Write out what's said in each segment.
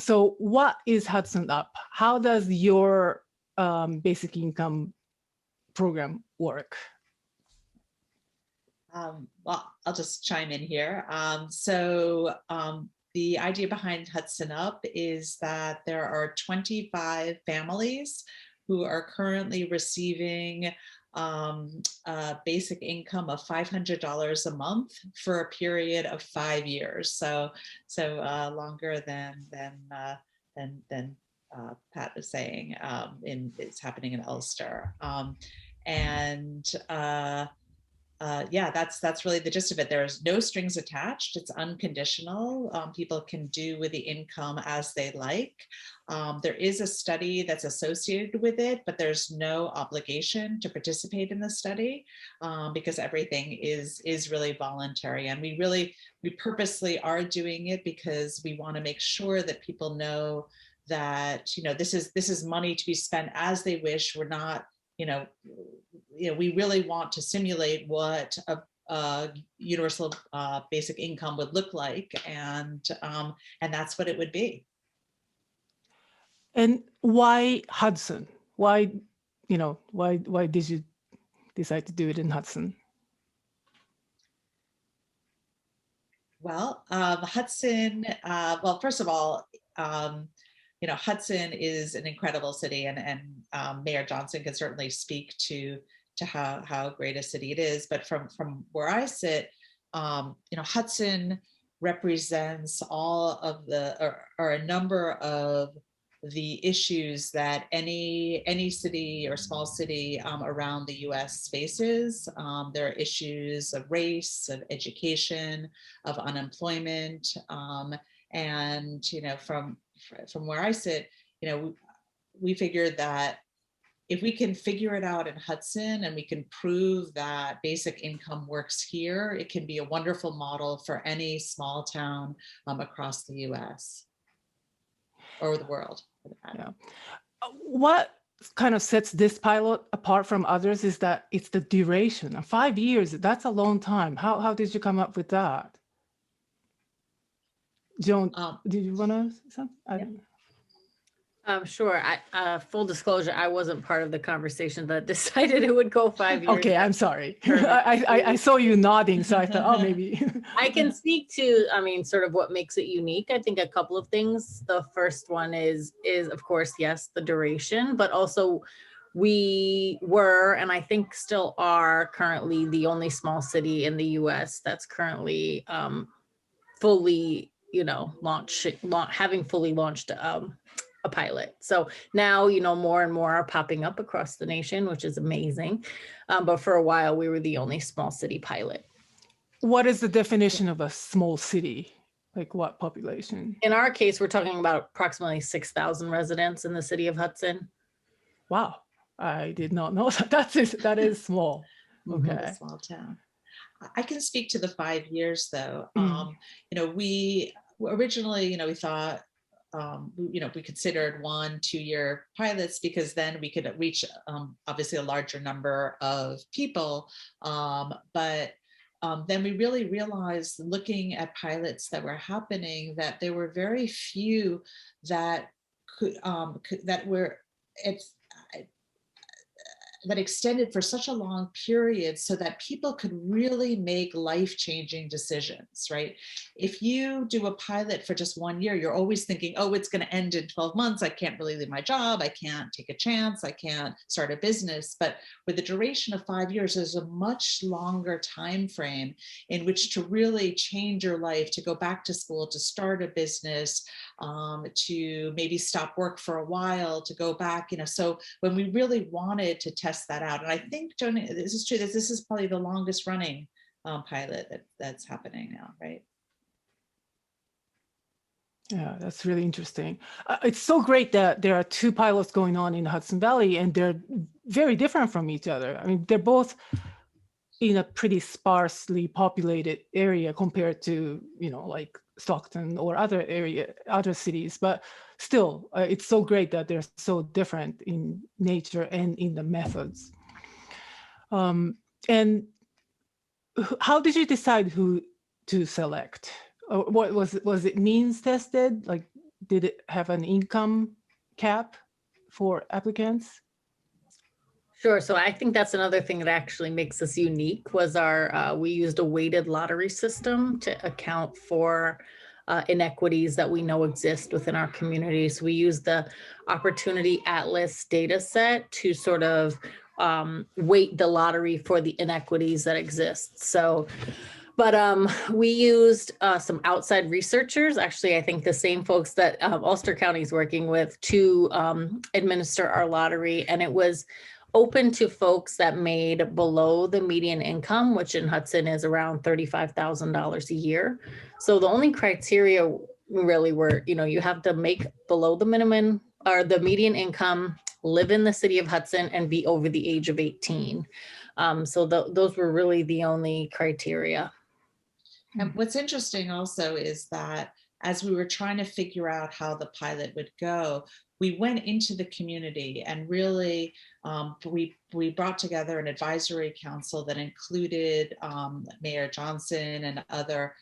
So what is Hudson Up? How does your basic income program work? Well, I'll just chime in here. The idea behind Hudson Up is that there are 25 families who are currently receiving a basic income of $500 a month for a period of 5 years. So longer than Pat was saying. It's happening in Ulster, yeah, that's really the gist of it. There's no strings attached. It's unconditional. People can do with the income as they like. There is a study that's associated with it, but there's no obligation to participate in the study because everything is really voluntary. And we purposely are doing it because we want to make sure that people know that, this is money to be spent as they wish. We're not, we really want to simulate what a universal basic income would look like, and that's what it would be. And why Hudson? Why did you decide to do it in Hudson? Well, Hudson. Well, first of all, Hudson is an incredible city, and Mayor Johnson can certainly speak to how great a city it is. But from where I sit, Hudson represents all of or a number of the issues that any city or small city around the U.S. faces. There are issues of race, of education, of unemployment, and from where I sit, we figured that if we can figure it out in Hudson and we can prove that basic income works here, it can be a wonderful model for any small town across the US or the world. Yeah. What kind of sets this pilot apart from others is that it's the duration. 5 years, that's a long time. How did you come up with that? Joan, did you want to say something? Sure. Full disclosure, I wasn't part of the conversation that decided it would go 5 years. Okay, I'm sorry. I saw you nodding, so I thought, oh, maybe. I can speak to, sort of what makes it unique. I think a couple of things. The first one is of course, yes, the duration, but also we were, and I think still are currently the only small city in the US that's currently fully, having fully launched a pilot. So now, more and more are popping up across the nation, which is amazing. But for a while, we were the only small city pilot. What is the definition of a small city? Like what population? In our case, we're talking about approximately 6,000 residents in the city of Hudson. Wow. I did not know that. That is small. Okay. A small town. I can speak to the 5 years though. We originally, we thought, we considered 1-2 year pilots because then we could reach obviously a larger number of people. But then we really realized, looking at pilots that were happening, that there were very few that that extended for such a long period so that people could really make life-changing decisions, right? If you do a pilot for just 1 year, you're always thinking, oh, it's going to end in 12 months. I can't really leave my job. I can't take a chance. I can't start a business. But with the duration of 5 years, there's a much longer time frame in which to really change your life, to go back to school, to start a business, to maybe stop work for a while, to go back, so when we really wanted to test that out. And I think, Joan, this is true, that this is probably the longest running pilot that's happening now, right? Yeah, that's really interesting. It's so great that there are 2 pilots going on in the Hudson Valley, and they're very different from each other. They're both in a pretty sparsely populated area compared to, like Stockton or other cities, but still, it's so great that they're so different in nature and in the methods. And how did you decide who to select? Or what was it means tested? Like, did it have an income cap for applicants? Sure. So I think that's another thing that actually makes us unique was we used a weighted lottery system to account for inequities that we know exist within our community. So we use the Opportunity Atlas data set to sort of weight the lottery for the inequities that exist. So, but we used some outside researchers, actually, I think the same folks that Ulster County is working with to administer our lottery. And it was open to folks that made below the median income, which in Hudson is around $35,000 a year. So the only criteria really were, you have to make below the minimum or the median income, live in the city of Hudson, and be over the age of 18. So those were really the only criteria. And what's interesting also is that as we were trying to figure out how the pilot would go, we went into the community and really we brought together an advisory council that included Mayor Johnson and other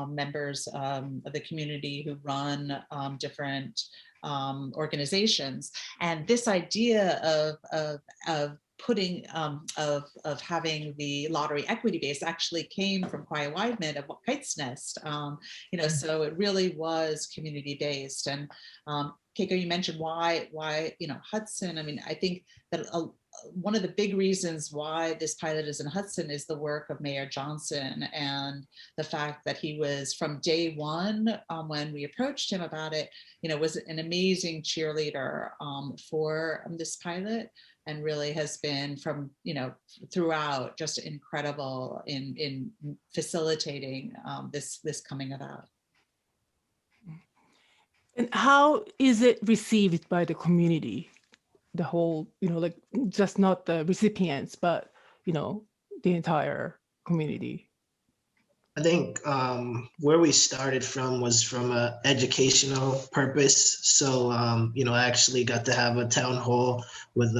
members of the community who run different organizations. And this idea of putting of having the lottery equity base actually came from Kwai Weidman of Kite's Nest. So it really was community based. And Keiko, you mentioned why Hudson. I mean, I think that one of the big reasons why this pilot is in Hudson is the work of Mayor Johnson and the fact that he was from day one when we approached him about it, was an amazing cheerleader for this pilot, and really has been from, throughout just incredible in facilitating this coming about. And how is it received by the community? The whole, just not the recipients, but, the entire community. I think where we started from was from an educational purpose. So, I actually got to have a town hall with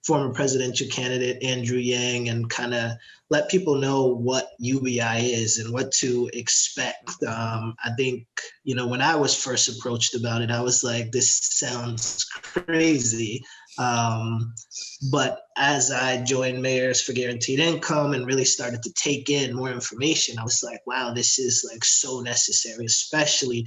former presidential candidate Andrew Yang and kind of let people know what UBI is and what to expect. I think, when I was first approached about it, I was like, this sounds crazy. But as I joined Mayors for Guaranteed Income and really started to take in more information, I was like, wow, this is like so necessary, especially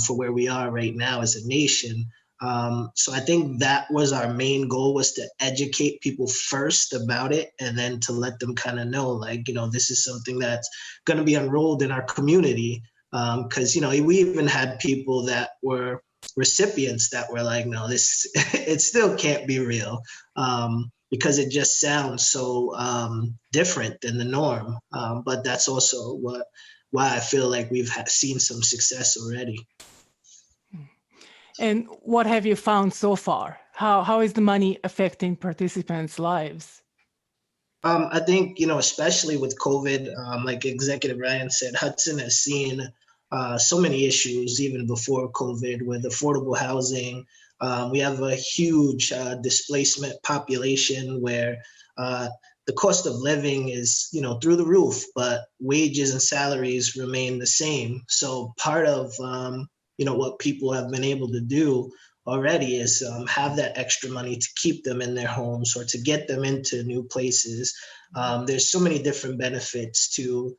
for where we are right now as a nation. So I think that was our main goal, was to educate people first about it, and then to let them kind of know, like, this is something that's going to be enrolled in our community. Because, we even had people that were recipients that were like, no, it still can't be real, because it just sounds so different than the norm. But that's also why I feel like we've seen some success already. And what have you found so far? How is the money affecting participants' lives? I think, especially with COVID, like Executive Ryan said, Hudson has seen so many issues even before COVID with affordable housing. We have a huge displacement population where the cost of living is, through the roof, but wages and salaries remain the same. So part of, what people have been able to do already is have that extra money to keep them in their homes or to get them into new places. There's so many different benefits to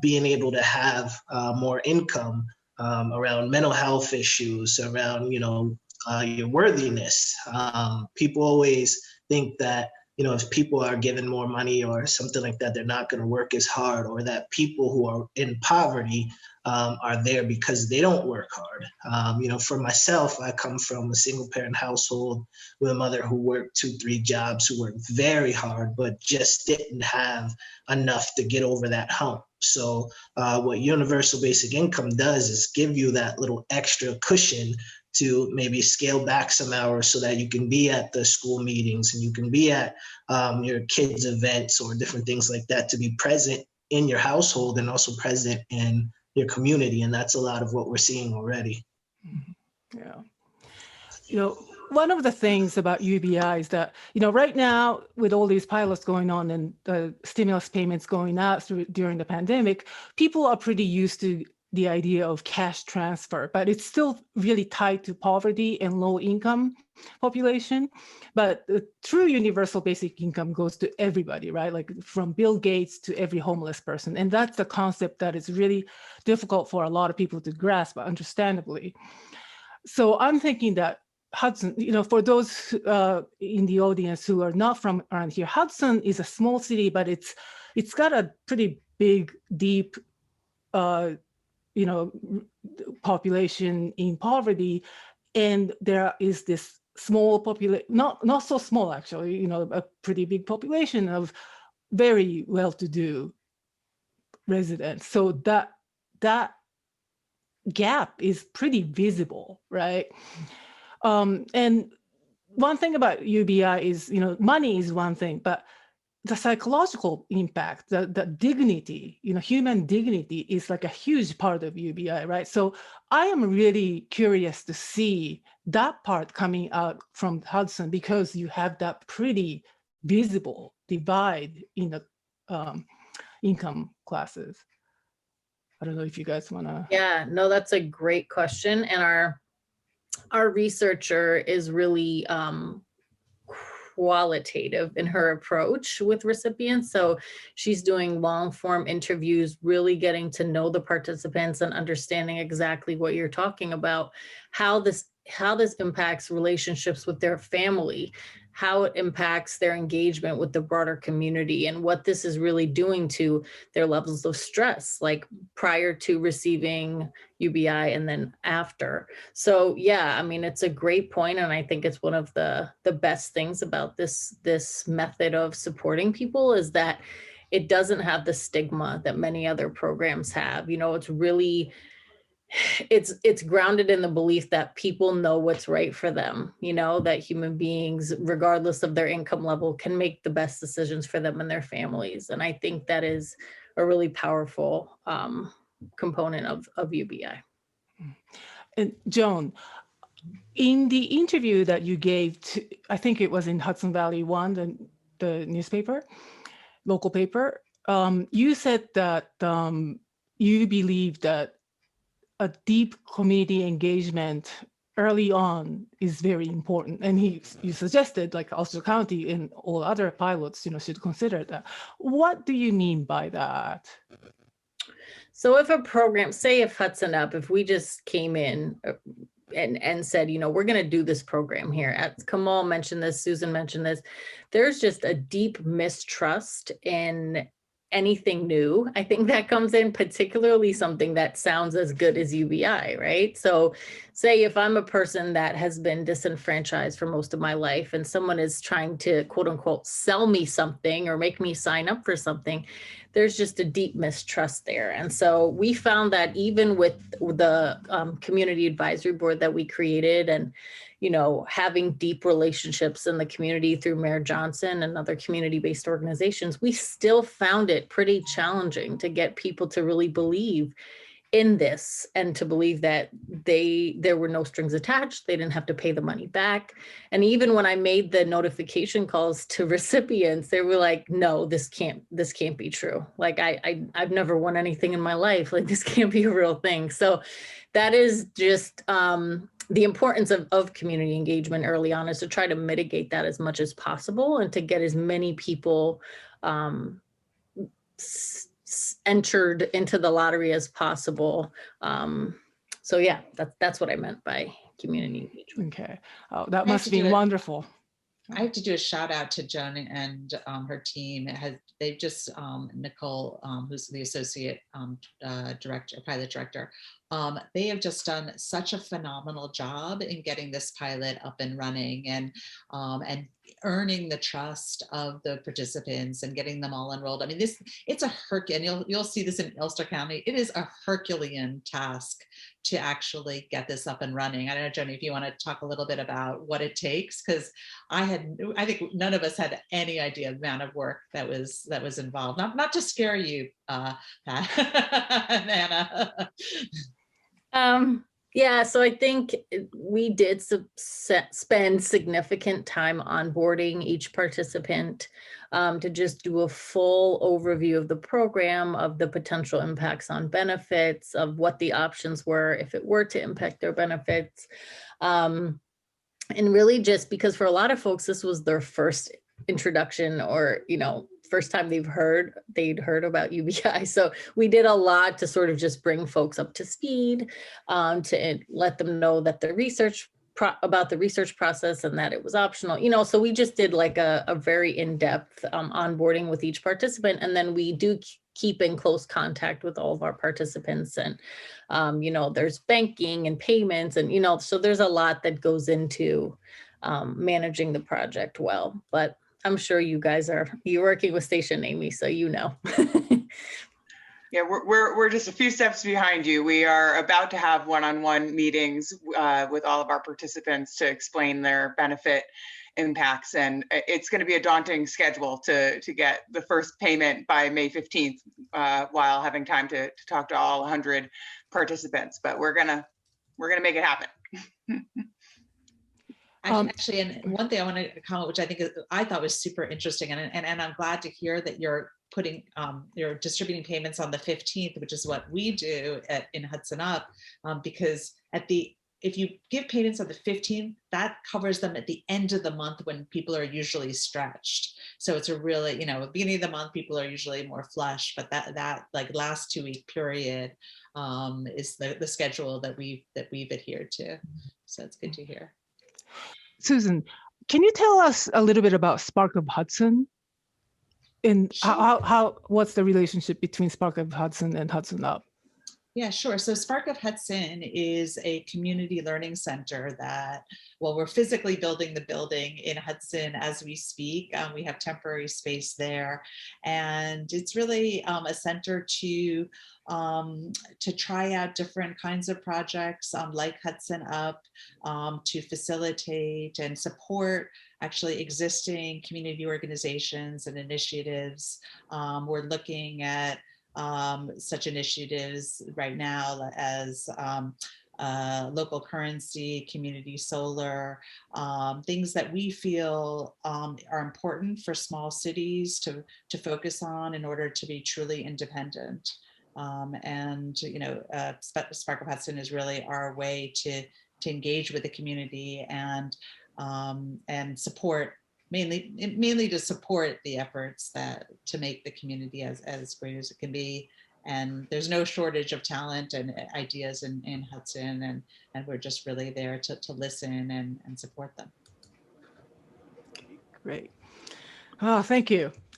being able to have more income around mental health issues, around, your worthiness. People always think that, if people are given more money or something like that, they're not going to work as hard, or that people who are in poverty are there because they don't work hard. For myself, I come from a single parent household with a mother who worked 2-3 jobs, who worked very hard, but just didn't have enough to get over that hump. So what universal basic income does is give you that little extra cushion to maybe scale back some hours so that you can be at the school meetings and you can be at your kids' events or different things like that, to be present in your household and also present in your community. And that's a lot of what we're seeing already. Yeah. One of the things about UBI is that, right now with all these pilots going on and the stimulus payments going out during the pandemic, people are pretty used to the idea of cash transfer, but it's still really tied to poverty and low income population. But the true universal basic income goes to everybody, right? Like from Bill Gates to every homeless person. And that's the concept that is really difficult for a lot of people to grasp, understandably. So I'm thinking that Hudson, for those in the audience who are not from around here, Hudson is a small city, but it's got a pretty big, deep, population in poverty, and there is this small population, not so small actually, a pretty big population of very well-to-do residents. So that gap is pretty visible, right? And one thing about UBI is, money is one thing, but the psychological impact, the dignity, human dignity is like a huge part of UBI, right? So I am really curious to see that part coming out from Hudson, because you have that pretty visible divide in the income classes. I don't know if you guys want to. Yeah, no, that's a great question. And our researcher is really qualitative in her approach with recipients. So she's doing long form interviews, really getting to know the participants and understanding exactly what you're talking about, how this impacts relationships with their family, how it impacts their engagement with the broader community, and what this is really doing to their levels of stress, like prior to receiving UBI and then after. So yeah, I mean, it's a great point, and I think it's one of the best things about this method of supporting people is that it doesn't have the stigma that many other programs have. It's really it's grounded in the belief that people know what's right for them, that human beings, regardless of their income level, can make the best decisions for them and their families. And I think that is a really powerful component of UBI. And Joan, in the interview that you gave to, I think it was in Hudson Valley One, the newspaper, local paper, you said that you believe that a deep community engagement early on is very important. And you suggested like Ulster County and all other pilots, should consider that. What do you mean by that? So if a program, say if HudsonUP, if we just came in and said, we're going to do this program here, as Kamal mentioned this, Susan mentioned this, there's just a deep mistrust in anything new. I think that comes in, particularly something that sounds as good as UBI, right? So say if I'm a person that has been disenfranchised for most of my life and someone is trying to quote unquote sell me something or make me sign up for something, there's just a deep mistrust there. And so we found that even with the community advisory board that we created and having deep relationships in the community through Mayor Johnson and other community-based organizations, we still found it pretty challenging to get people to really believe in this and to believe that there were no strings attached. They didn't have to pay the money back. And even when I made the notification calls to recipients, they were like, no, this can't be true. Like I've never won anything in my life. Like this can't be a real thing. So that is just the importance of community engagement early on, is to try to mitigate that as much as possible and to get as many people entered into the lottery as possible. So yeah, that's what I meant by community engagement. Okay. Oh, that must be wonderful. I have to do a shout out to Joan and her team. They've just, Nicole, who's the associate director, pilot director, they have just done such a phenomenal job in getting this pilot up and running and earning the trust of the participants and getting them all enrolled. I mean, it's a Herculean, you'll see this in Ulster County. It is a Herculean task to actually get this up and running. I don't know, Joni, if you want to talk a little bit about what it takes, because I think none of us had any idea the amount of work that was involved. Not to scare you, Pat and Anna. Yeah, so I think we did spend significant time onboarding each participant to just do a full overview of the program, of the potential impacts on benefits, of what the options were if it were to impact their benefits. And really just because for a lot of folks, this was their first introduction or, first time they'd heard about UBI. So we did a lot to sort of just bring folks up to speed, to let them know that the research about the research process and that it was optional, so we just did like a very in-depth onboarding with each participant. And then we do keep in close contact with all of our participants, and there's banking and payments, and so there's a lot that goes into managing the project well. But I'm sure you're working with Station Amy, so Yeah, we're just a few steps behind you. We are about to have one-on-one meetings with all of our participants to explain their benefit impacts, and it's going to be a daunting schedule to get the first payment by May 15th while having time to talk to all 100 participants. But we're gonna make it happen. Actually, and one thing I want to comment, which I thought was super interesting, and I'm glad to hear that you're distributing payments on the 15th, which is what we do in HudsonUP, because if you give payments on the 15th, that covers them at the end of the month when people are usually stretched. So it's a really, beginning of the month, people are usually more flush, but that like last 2-week period is the schedule that we've adhered to. So it's good to hear. Susan, can you tell us a little bit about Spark of Hudson? And Sure. What's the relationship between Spark of Hudson and HudsonUP? Yeah, sure. So Spark of Hudson is a community learning center we're physically building the building in Hudson as we speak. We have temporary space there, and it's really a center to try out different kinds of projects like HudsonUP, to facilitate and support actually existing community organizations and initiatives. We're looking at such initiatives right now as local currency, community solar, things that we feel are important for small cities to focus on in order to be truly independent. Spark of Hudson is really our way to engage with the community and support, mainly to support the efforts to make the community as great as it can be. And there's no shortage of talent and ideas in Hudson, and we're just really there to listen and support them. Okay, great. Oh, thank you.